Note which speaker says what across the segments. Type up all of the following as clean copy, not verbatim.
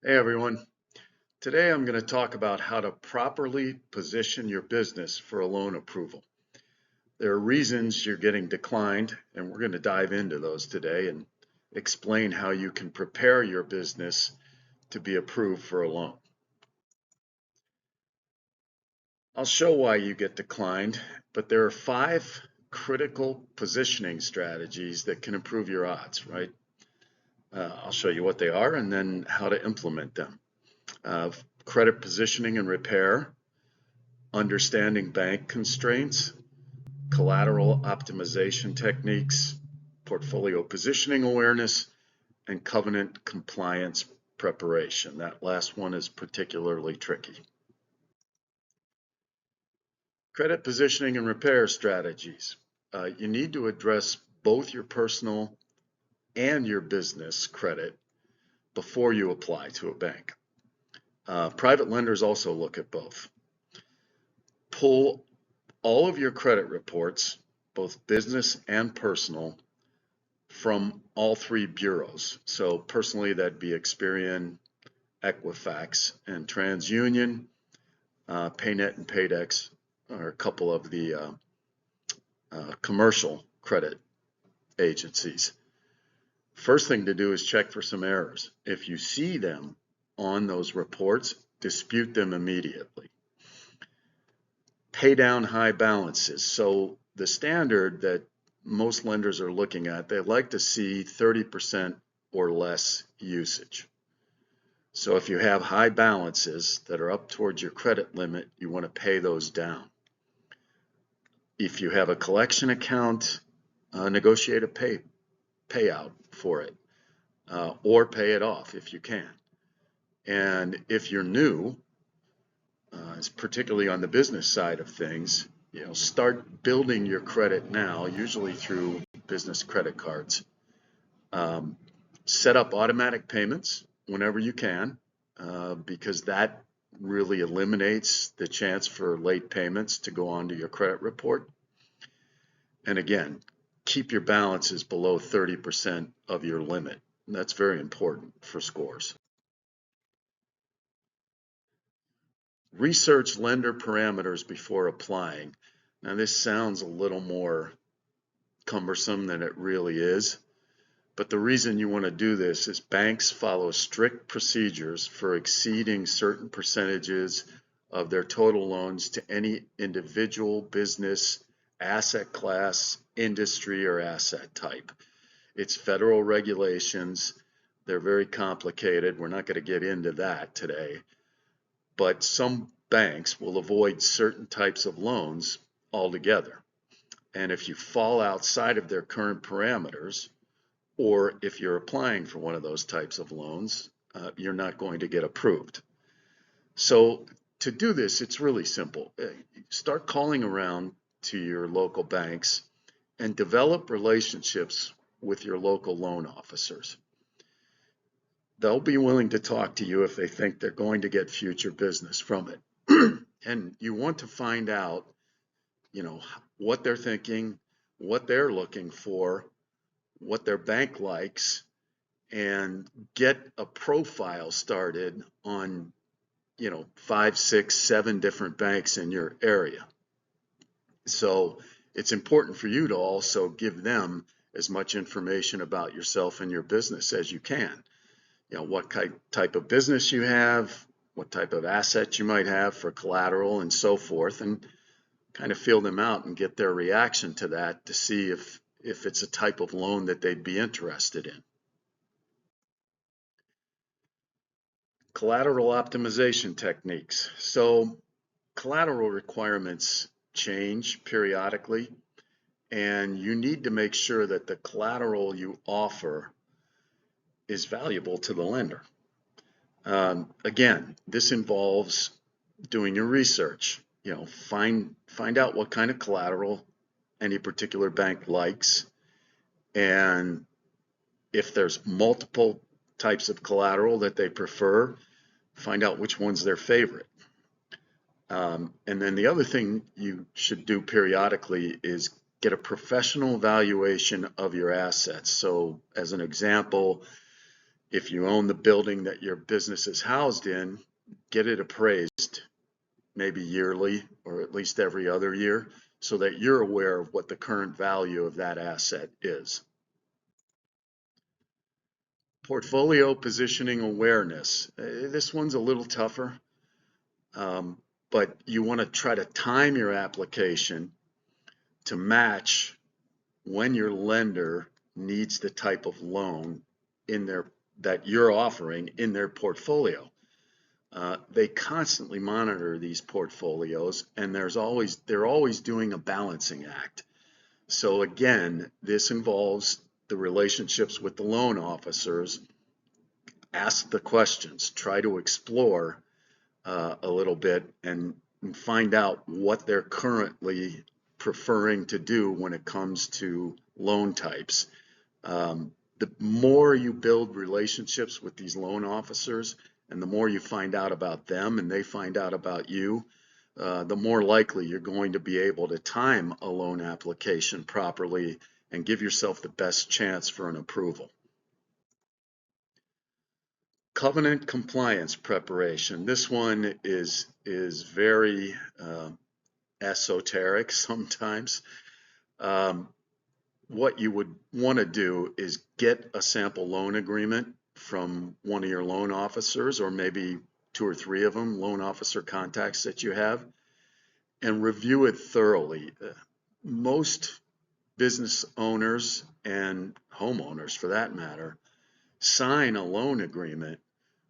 Speaker 1: Hey everyone. Today I'm going to talk about how to properly position your business for a loan approval. There are reasons you're getting declined, and we're going to dive into those today and explain how you can prepare your business to be approved for a loan. I'll show why you get declined, but there are 5 critical positioning strategies that can improve your odds, right? I'll show you what they are and then how to implement them. Credit positioning and repair, understanding bank constraints, collateral optimization techniques, portfolio positioning awareness, and covenant compliance preparation. That last one is particularly tricky. Credit positioning and repair strategies. You need to address both your personal and your business credit before you apply to a bank. Private lenders also look at both. Pull all of your credit reports, both business and personal, from all 3 bureaus. So personally, that'd be Experian, Equifax, and TransUnion. PayNet and Paydex are a couple of the commercial credit agencies. First thing to do is check for some errors. If you see them on those reports, dispute them immediately. Pay down high balances. So the standard that most lenders are looking at, they like to see 30% or less usage. So if you have high balances that are up towards your credit limit, you want to pay those down. If you have a collection account, negotiate a payout for it, or pay it off if you can. And if you're new, particularly on the business side of things, start building your credit now, usually through business credit cards. Set up automatic payments whenever you can, because that really eliminates the chance for late payments to go onto your credit report. And again, keep your balances below 30% of your limit. And that's very important for scores. Research lender parameters before applying. Now, this sounds a little more cumbersome than it really is, but the reason you want to do this is banks follow strict procedures for exceeding certain percentages of their total loans to any individual business, asset class, industry, or asset type. It's federal regulations. They're very complicated. We're not going to get into that today. But some banks will avoid certain types of loans altogether. And if you fall outside of their current parameters, or if you're applying for one of those types of loans, you're not going to get approved. So to do this, it's really simple. Start calling around to your local banks and develop relationships with your local loan officers. They'll be willing to talk to you if they think they're going to get future business from it. And you want to find out, what they're thinking, what they're looking for, what their bank likes, and get a profile started on, 5, 6, 7 different banks in your area. So it's important for you to also give them as much information about yourself and your business as you can. What type of business you have, what type of assets you might have for collateral and so forth, and kind of feel them out and get their reaction to that to see if it's a type of loan that they'd be interested in. Collateral optimization techniques. So collateral requirements change periodically, and you need to make sure that the collateral you offer is valuable to the lender. Again, this involves doing your research. Find out what kind of collateral any particular bank likes, and if there's multiple types of collateral that they prefer, find out which one's their favorite. And then the other thing you should do periodically is get a professional valuation of your assets. So as an example, If you own the building that your business is housed in, get it appraised maybe yearly or at least every other year so that you're aware of what the current value of that asset is. Portfolio positioning awareness. This one's a little tougher, but you want to try to time your application to match when your lender needs the type of loan that you're offering in their portfolio. They constantly monitor these portfolios, and they're always doing a balancing act. So again, this involves the relationships with the loan officers. Ask the questions, try to explore a little bit and find out what they're currently preferring to do when it comes to loan types. The more you build relationships with these loan officers and the more you find out about them and they find out about you, the more likely you're going to be able to time a loan application properly and give yourself the best chance for an approval. Covenant compliance preparation. This one is very esoteric sometimes. What you would want to do is get a sample loan agreement from one of your loan officers, or maybe 2 or 3 of them, loan officer contacts that you have, and review it thoroughly. Most business owners and homeowners, for that matter, sign a loan agreement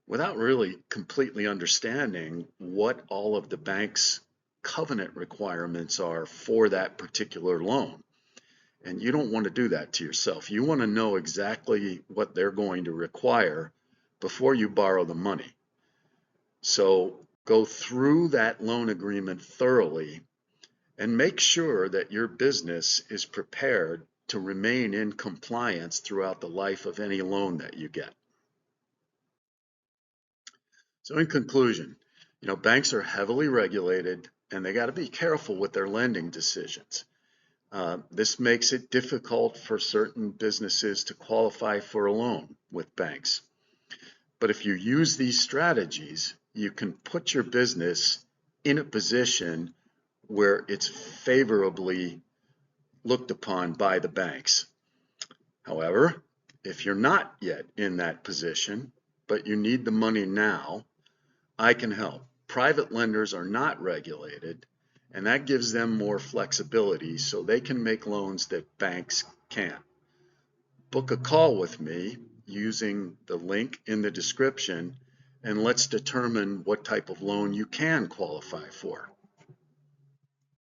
Speaker 1: without really completely understanding what all of the bank's covenant requirements are for that particular loan. And you don't want to do that to yourself. You want to know exactly what they're going to require before you borrow the money. So go through that loan agreement thoroughly and make sure that your business is prepared to remain in compliance throughout the life of any loan that you get. So in conclusion, banks are heavily regulated and they got to be careful with their lending decisions. This makes it difficult for certain businesses to qualify for a loan with banks. But if you use these strategies, you can put your business in a position where it's favorably looked upon by the banks. However, if you're not yet in that position, but you need the money now, I can help. Private lenders are not regulated, and that gives them more flexibility so they can make loans that banks can't. Book a call with me using the link in the description, and let's determine what type of loan you can qualify for.